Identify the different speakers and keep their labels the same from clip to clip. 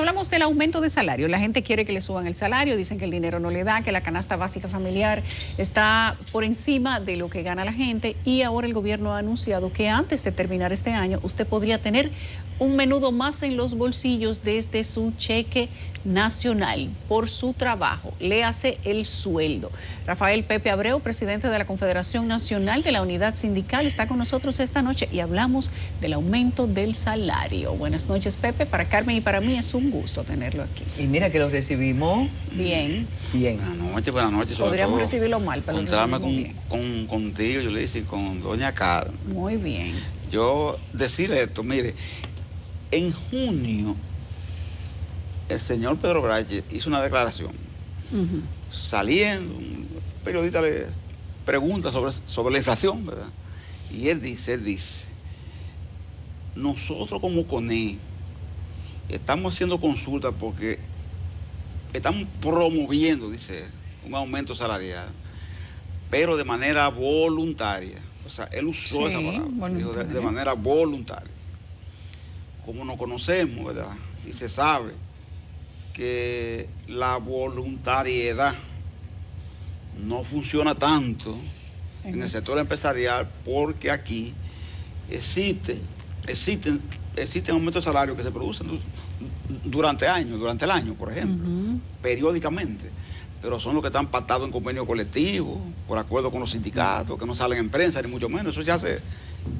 Speaker 1: hablamos del aumento de salario. La gente quiere que le suban el salario, dicen que el dinero no le da, que la canasta básica familiar está por encima de lo que gana la gente, y ahora el gobierno ha anunciado que antes de terminar este año usted podría tener un menudo más en los bolsillos desde su cheque nacional por su trabajo, le hace el sueldo. Rafael Pepe Abreu, presidente de la Confederación Nacional de la Unidad Sindical, está con nosotros esta noche y hablamos del aumento del salario. Buenas noches, Pepe. Para Carmen y para mí es un gusto tenerlo aquí.
Speaker 2: Y mira que lo recibimos
Speaker 1: bien.
Speaker 2: Bien.
Speaker 3: Buenas noches.
Speaker 1: Podríamos recibirlo mal, pero
Speaker 3: contarme contigo, Yulisa, y con doña Carmen.
Speaker 1: Muy bien.
Speaker 3: Yo decir esto, mire, en junio el señor Pedro Brache hizo una declaración. Saliendo, un periodista le pregunta sobre la inflación, ¿verdad? Y él dice, nosotros como CONE estamos haciendo consultas porque estamos promoviendo, dice él, un aumento salarial, pero de manera voluntaria. O sea, él usó esa palabra, dijo de manera voluntaria. Como nos conocemos, ¿verdad? Y se sabe que la voluntariedad no funciona tanto en el sector empresarial, porque aquí existen aumentos de salario que se producen durante el año, por ejemplo, periódicamente, pero son los que están pactados en convenio colectivo, por acuerdo con los sindicatos, que no salen en prensa, ni mucho menos. Eso ya se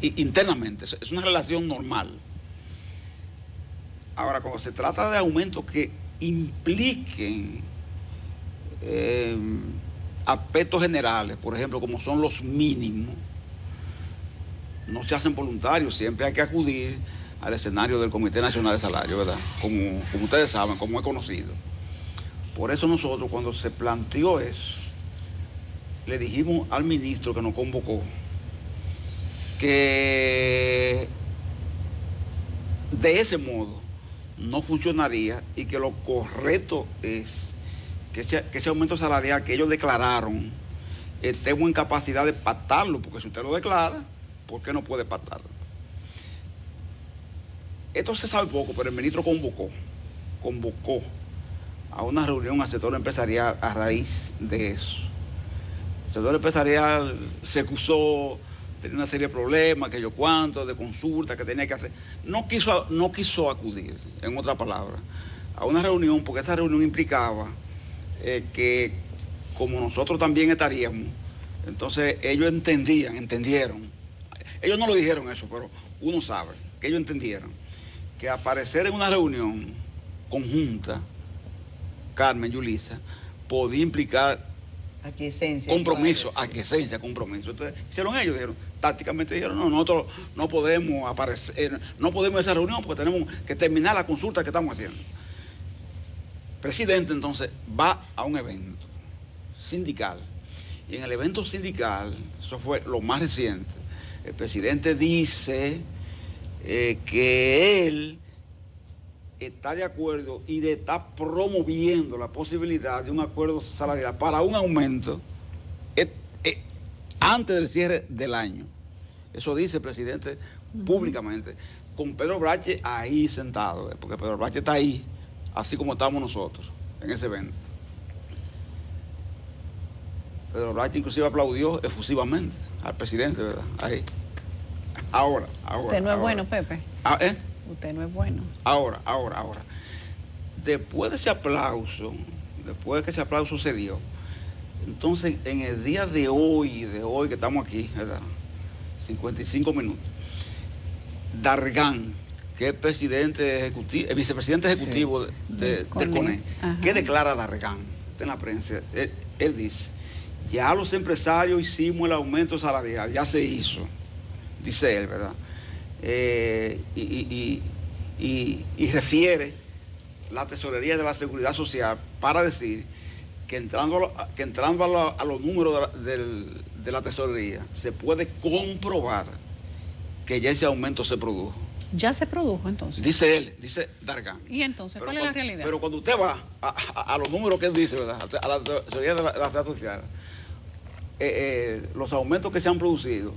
Speaker 3: internamente, es una relación normal. Ahora, cuando se trata de aumentos que impliquen aspectos generales, por ejemplo, como son los mínimos, no se hacen voluntarios, siempre hay que acudir al escenario del Comité Nacional de Salario, ¿verdad? Como ustedes saben, como es conocido. Por eso nosotros, cuando se planteó eso, le dijimos al ministro que nos convocó que de ese modo no funcionaría, y que lo correcto es que ese aumento salarial que ellos declararon estemos en capacidad de pactarlo, porque si usted lo declara, ¿por qué no puede pactarlo? Esto se sabe poco, pero el ministro convocó a una reunión al sector empresarial a raíz de eso. El sector empresarial se excusó, tenía una serie de problemas, que yo cuánto, de consulta que tenía que hacer. No quiso acudir, en otra palabra, a una reunión, porque esa reunión implicaba que, como nosotros también estaríamos, entonces ellos entendieron, ellos no lo dijeron eso, pero uno sabe, que ellos entendieron que aparecer en una reunión conjunta, Carmen, Yulisa, podía implicar compromiso. Entonces, hicieron ellos, dijeron, tácticamente dijeron, no, nosotros no podemos aparecer, no podemos en esa reunión porque tenemos que terminar la consulta que estamos haciendo. El presidente entonces va a un evento sindical, y en el evento sindical, eso fue lo más reciente, el presidente dice que él está de acuerdo y está promoviendo la posibilidad de un acuerdo salarial para un aumento antes del cierre del año. Eso dice el presidente públicamente, con Pedro Brache ahí sentado, porque Pedro Brache está ahí, así como estamos nosotros, en ese evento. Pedro Brache inclusive aplaudió efusivamente al presidente, ¿verdad? Ahí. Ahora.
Speaker 1: Usted no es bueno, Pepe. Usted no es bueno.
Speaker 3: Ahora. Después de ese aplauso, después de que ese aplauso se dio, entonces en el día de hoy que estamos aquí, ¿verdad? 55 minutos, Dargan, que es el vicepresidente ejecutivo del CONE, ¿qué declara Dargan en la prensa? Él dice, ya los empresarios hicimos el aumento salarial, ya se hizo, dice él, ¿verdad? Y refiere la tesorería de la Seguridad Social para decir que entrando a los números de la tesorería se puede comprobar que ya ese aumento se produjo.
Speaker 1: ¿Ya se produjo entonces?
Speaker 3: Dice él, dice Dargan.
Speaker 1: ¿Y entonces cuál es la realidad?
Speaker 3: Pero cuando usted va a los números que él dice, ¿verdad? A la tesorería de la Seguridad Social, los aumentos que se han producido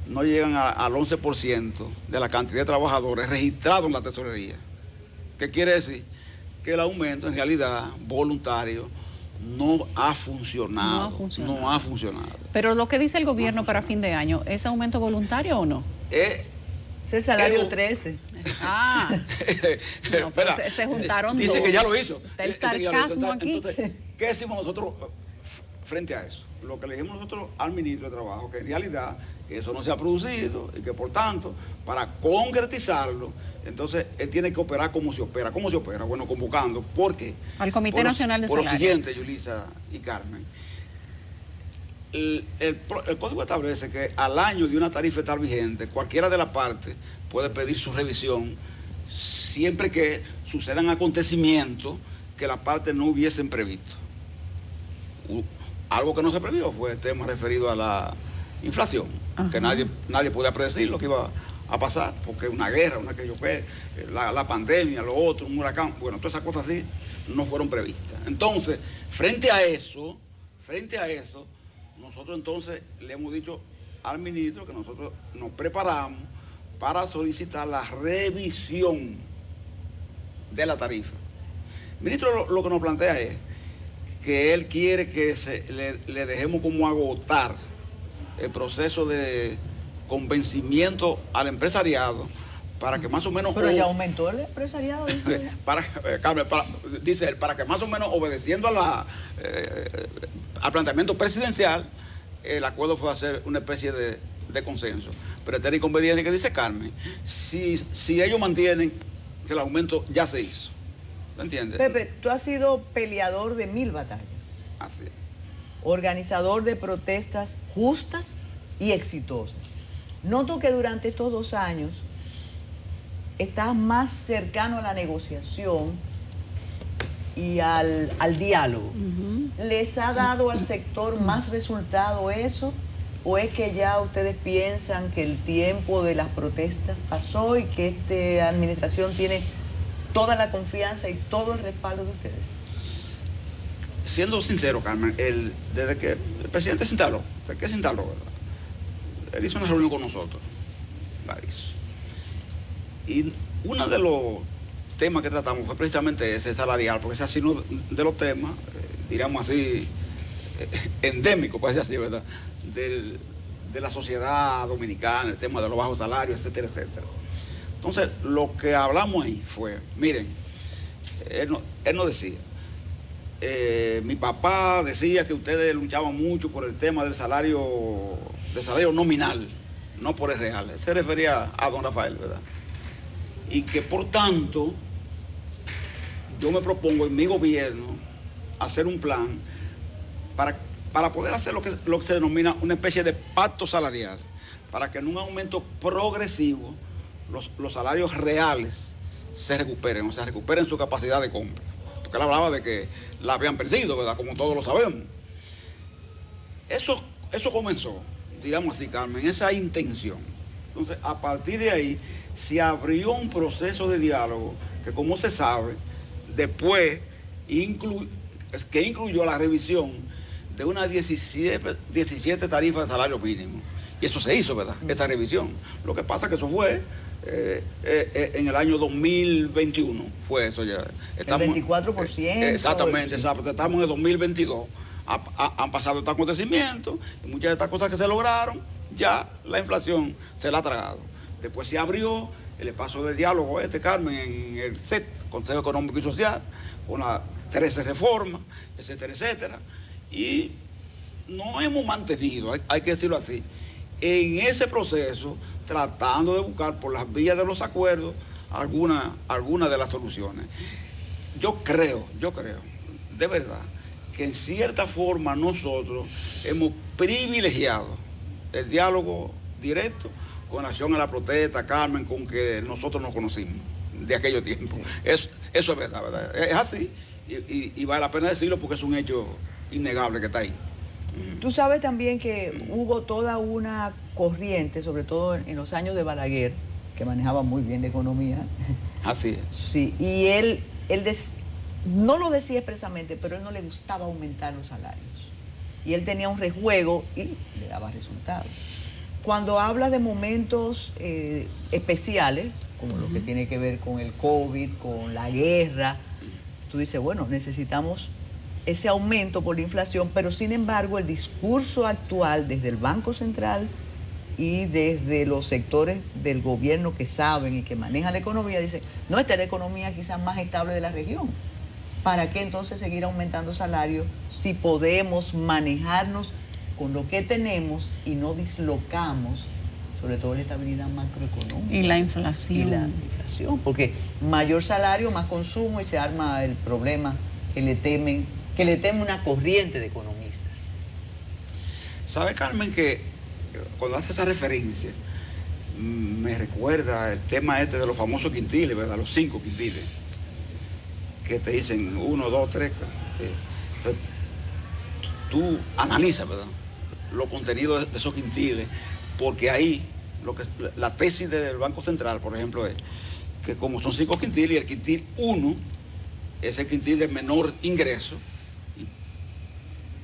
Speaker 3: no llegan al 11% de la cantidad de trabajadores registrados en la tesorería. ¿Qué quiere decir? que el aumento en realidad voluntario no ha funcionado. No ha funcionado.
Speaker 1: Pero lo que dice el gobierno para fin de año, ¿es aumento voluntario o no?
Speaker 2: Es el salario 13.
Speaker 1: Ah, no, pero se juntaron
Speaker 3: dice
Speaker 1: dos.
Speaker 3: que ya lo hizo.
Speaker 1: Está el sarcasmo aquí.
Speaker 3: Entonces, ¿qué decimos nosotros frente a eso? Lo que le dijimos nosotros al ministro de Trabajo, que en realidad eso no se ha producido y que por tanto, para concretizarlo, entonces él tiene que operar como se opera. ¿Cómo se opera? Bueno, convocando. ¿Por qué?
Speaker 1: Al Comité Nacional de Salarios.
Speaker 3: Por lo siguiente, Yulisa y Carmen. El código establece que al año de una tarifa estar vigente, cualquiera de las partes puede pedir su revisión siempre que sucedan acontecimientos que las partes no hubiesen previsto. Algo que no se previó fue el tema referido a la inflación, que nadie podía predecir lo que iba a pasar, porque una guerra, la pandemia, lo otro, un huracán, bueno, todas esas cosas así no fueron previstas. Entonces, frente a eso, nosotros entonces le hemos dicho al ministro que nosotros nos preparamos para solicitar la revisión de la tarifa. El ministro lo que nos plantea es que él quiere que le dejemos como agotar el proceso de convencimiento al empresariado para que más o menos...
Speaker 2: Pero ya aumentó el empresariado, dice él.
Speaker 3: Dice él, para que más o menos obedeciendo al planteamiento presidencial, el acuerdo fue hacer una especie de consenso. Pero este inconveniente que dice Carmen, si ellos mantienen que el aumento ya se hizo. ¿Me entiendes?
Speaker 2: Pepe, tú has sido peleador de 1000 batallas.
Speaker 3: Así es.
Speaker 2: Organizador de protestas justas y exitosas. Noto que durante estos 2 años estás más cercano a la negociación y al diálogo. ¿Les ha dado al sector más resultado eso? ¿O es que ya ustedes piensan que el tiempo de las protestas pasó y que esta administración tiene toda la confianza y todo el respaldo de ustedes?
Speaker 3: Siendo sincero, Carmen, desde que el presidente se instaló, ¿verdad? Él hizo una reunión con nosotros, la hizo. Y uno de los temas que tratamos fue precisamente ese salarial, porque ese ha sido uno de los temas, diríamos así, endémicos, puede ser así, ¿verdad? De la sociedad dominicana, el tema de los bajos salarios, etcétera, etcétera. Entonces, lo que hablamos ahí fue, miren, él nos decía, mi papá decía que ustedes luchaban mucho por el tema del salario nominal, no por el real. Se refería a don Rafael, ¿verdad? Y que por tanto, yo me propongo en mi gobierno hacer un plan para poder hacer lo que se denomina una especie de pacto salarial, para que en un aumento progresivo los salarios reales se recuperen, o sea, recuperen su capacidad de compra. Porque él hablaba de que la habían perdido, ¿verdad? Como todos lo sabemos. Eso comenzó, digamos así, Carmen, esa intención. Entonces, a partir de ahí, se abrió un proceso de diálogo que, como se sabe, después que incluyó la revisión de unas 17 tarifas de salario mínimo. Y eso se hizo, ¿verdad? Esa revisión. Lo que pasa es que eso fue en el año 2021, fue eso ya.
Speaker 2: Estamos, el 24%.
Speaker 3: Exactamente, estamos en el 2022. Han pasado estos acontecimientos y muchas de estas cosas que se lograron, ya la inflación se la ha tragado. Después se abrió el espacio de diálogo Carmen, en el CET, Consejo Económico y Social, con las 13 reformas, etcétera, etcétera. Y nos hemos mantenido, hay que decirlo así, en ese proceso, tratando de buscar por las vías de los acuerdos alguna de las soluciones. Yo creo, de verdad, que en cierta forma nosotros hemos privilegiado el diálogo directo con relación a la protesta, Carmen, con que nosotros nos conocimos de aquello tiempo. Sí. Eso es verdad, ¿verdad? Es así y vale la pena decirlo porque es un hecho innegable que está ahí.
Speaker 2: Tú sabes también que hubo toda una corriente, sobre todo en los años de Balaguer, que manejaba muy bien la economía.
Speaker 3: Así es.
Speaker 2: Sí, y él no lo decía expresamente, pero él no le gustaba aumentar los salarios. Y él tenía un rejuego y le daba resultados. Cuando habla de momentos especiales, como lo que tiene que ver con el COVID, con la guerra, tú dices, bueno, necesitamos ese aumento por la inflación, pero sin embargo el discurso actual desde el Banco Central y desde los sectores del gobierno que saben y que manejan la economía, dice, no, esta es la economía quizás más estable de la región. ¿Para qué entonces seguir aumentando salarios si podemos manejarnos con lo que tenemos y no dislocamos, sobre todo la estabilidad macroeconómica?
Speaker 1: Y la inflación.
Speaker 2: Y la inflación, porque mayor salario, más consumo y se arma el problema que le teme una corriente de economistas.
Speaker 3: ¿Sabe, Carmen, que cuando hace esa referencia, me recuerda el tema este de los famosos quintiles, ¿verdad? Los 5 quintiles, que te dicen 1, 2, 3. Entonces, tú analizas, ¿verdad?, los contenidos de esos quintiles, porque ahí la tesis del Banco Central, por ejemplo, es que como son 5 quintiles y el quintil 1 es el quintil de menor ingreso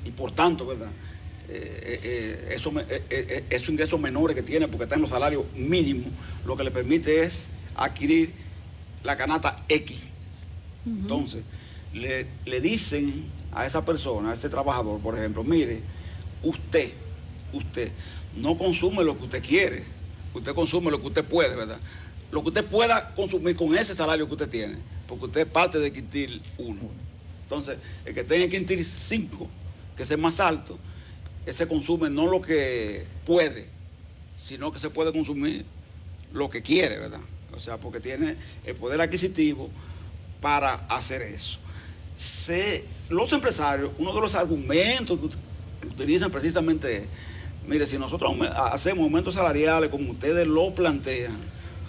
Speaker 3: y por tanto, ¿verdad?, esos ingresos menores que tiene porque está en los salarios mínimos, lo que le permite es adquirir la canasta X. Entonces, le dicen a esa persona, a ese trabajador, por ejemplo, mire, usted no consume lo que usted quiere, usted consume lo que usted puede, ¿verdad? Lo que usted pueda consumir con ese salario que usted tiene, porque usted es parte del quintil 1. Entonces, el que esté en el quintil 5, que es el más alto, ese consume no lo que puede, sino que se puede consumir lo que quiere, ¿verdad? O sea, porque tiene el poder adquisitivo para hacer eso. Los empresarios, uno de los argumentos que utilizan precisamente es, mire, si nosotros hacemos aumentos salariales como ustedes lo plantean,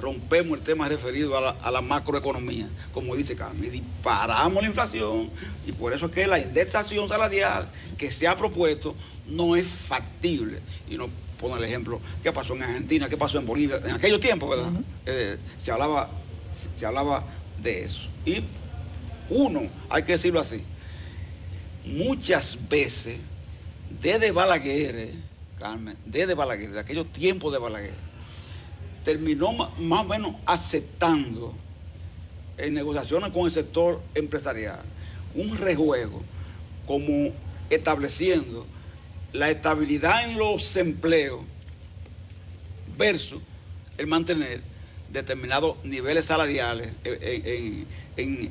Speaker 3: rompemos el tema referido a la macroeconomía, como dice Carmen, y disparamos la inflación, y por eso es que la indexación salarial que se ha propuesto no es factible. Y no pone el ejemplo, ¿qué pasó en Argentina? ¿Qué pasó en Bolivia? En aquellos tiempos, ¿verdad? Se hablaba de eso. Y hay que decirlo así, muchas veces, desde Balaguer, Carmen, de aquellos tiempos de Balaguer, terminó más o menos aceptando en negociaciones con el sector empresarial un rejuego como estableciendo la estabilidad en los empleos versus el mantener determinados niveles salariales en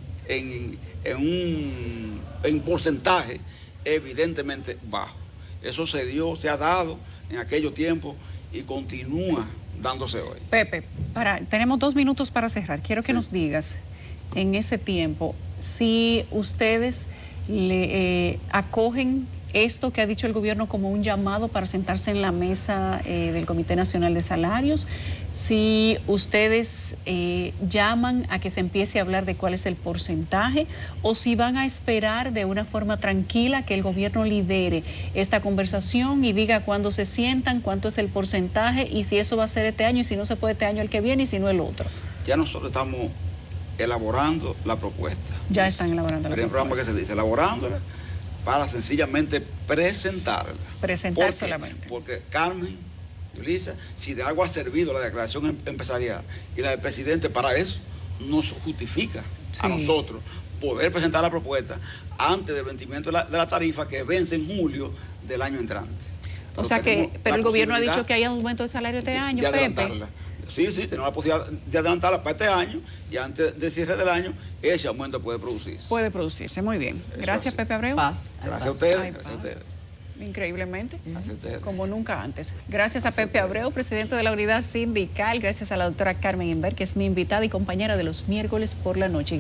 Speaker 3: porcentaje evidentemente bajo. Eso se ha dado en aquellos tiempos y continúa dándose hoy.
Speaker 1: Pepe, tenemos 2 minutos para cerrar. Quiero que nos digas en ese tiempo si ustedes le acogen esto que ha dicho el gobierno como un llamado para sentarse en la mesa del Comité Nacional de Salarios, si ustedes llaman a que se empiece a hablar de cuál es el porcentaje, o si van a esperar de una forma tranquila que el gobierno lidere esta conversación y diga cuándo se sientan, cuánto es el porcentaje y si eso va a ser este año y si no se puede este año el que viene y si no el otro.
Speaker 3: Ya nosotros estamos elaborando la propuesta.
Speaker 1: Ya están elaborando la propuesta.
Speaker 3: El programa que se dice, elaborándola para sencillamente presentarla.
Speaker 1: Presentar solamente.
Speaker 3: Porque Carmen, Yulisa, si de algo ha servido la declaración empresarial y la del presidente, para eso nos justifica a nosotros poder presentar la propuesta antes del vencimiento de la tarifa que vence en julio del año entrante.
Speaker 1: O sea que, pero el gobierno ha dicho que hay aumento de salario este año,
Speaker 3: de adelantarla. Sí, tenemos la posibilidad de adelantarla para este año y antes del cierre del año ese aumento puede producirse.
Speaker 1: Puede producirse, muy bien. Gracias, Pepe Abreu.
Speaker 2: Paz.
Speaker 3: Gracias a ustedes, gracias a ustedes.
Speaker 1: Increíblemente,
Speaker 3: Gracias a ustedes.
Speaker 1: como nunca antes. Gracias a Pepe Abreu, presidente de la unidad sindical. Gracias a la doctora Carmen Inver, que es mi invitada y compañera de los miércoles por la noche.